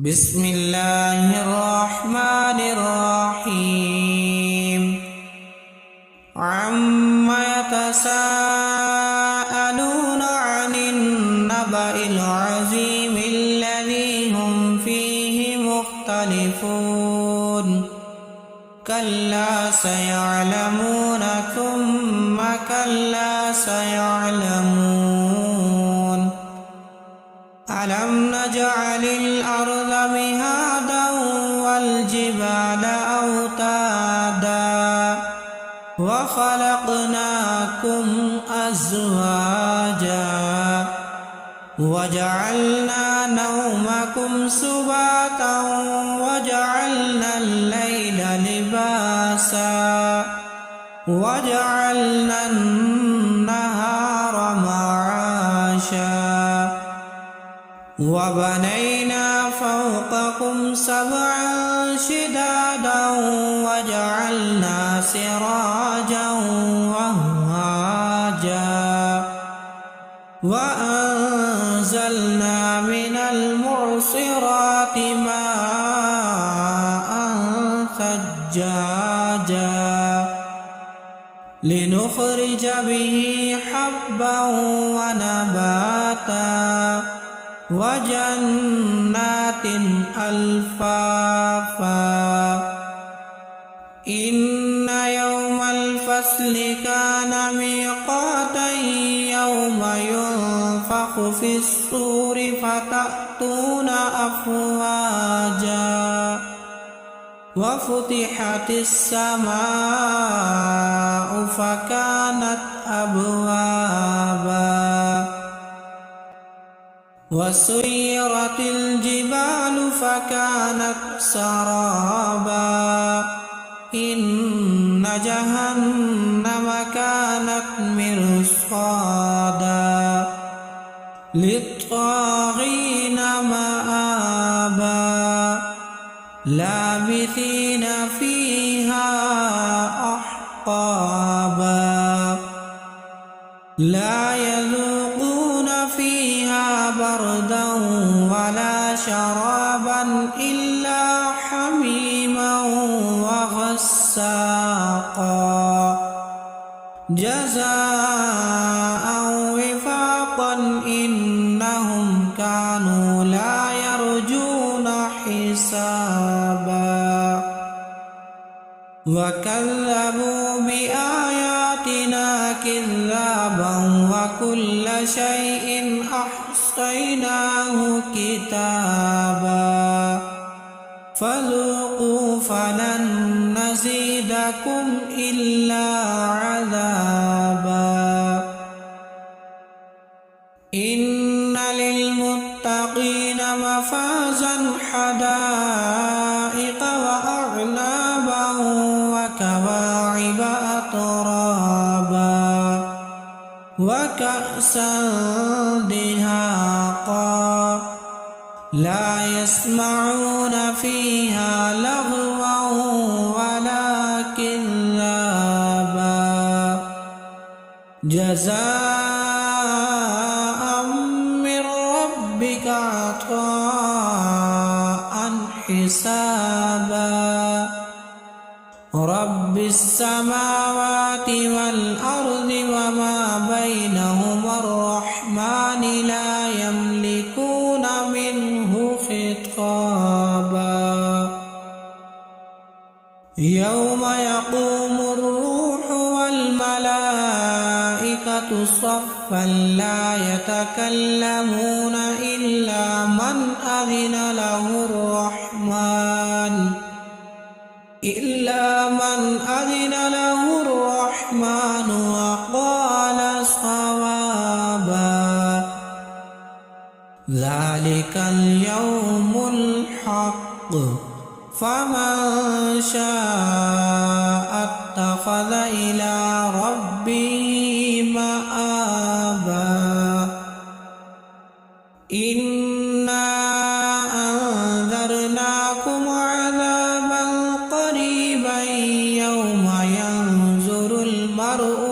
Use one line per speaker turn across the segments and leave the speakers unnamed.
بسم الله الرحمن الرحيم عما يتساءلون عن النبأ العظيم الذي هم فيه مختلفون كلا سيعلمون ثم كلا سيعلمون ألم نجعل الأرض مهادا والجبال أوتادا وخلقناكم أزواجا وجعلنا نومكم سباتا وجعلنا الليل لباسا وجعلنا النهار معاشا وبنينا فوقكم سبعا شدادا وجعلنا سراجا وهاجا وأنزلنا من المعصرات ماء ثجاجا لنخرج به حبا ونباتا وجنات ألفافا إن يوم الفصل كان ميقاتا يوم ينفخ في الصور فتأتون أفواجا وفتحت السماء فكانت أبوابا وسيرت الجبال فكانت سرابا إن جهنم كانت مرصادا للطاغين مآبا لابثين فيها أحقابا لا يذوقون فيها بردا ولا شرابا إلا حميما وغساقا جزاء وفاقا إنهم كانوا لا يرجون حسابا وكذبوا بآياتنا كذابا وكل شيء أحصيناه كتابا فذوقوا فلن نزيدكم إلا عذابا إن للمتقين مفازا حدائق وأعنابا وكواعب أترابا وكأسا دهاقا لا يسمعون فيها لغوا ولا كذابا جزاء من ربك عطاء حسابا رب السماوات والأرض وما بينهما الرحمن لا يملكون منه خطابا يوم يقوم الروح والملائكة صفا لا يتكلمون إلا من أذن له الرحمن وقال صوابا ذلك اليوم الحق فمن شاء اتخذ إلى ربه مآبا إنا أنذرناكم عذابا قريبا يوم ينظر المرء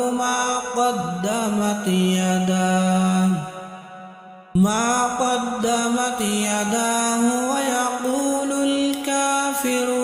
ما قدمت يداه ويقول الكافر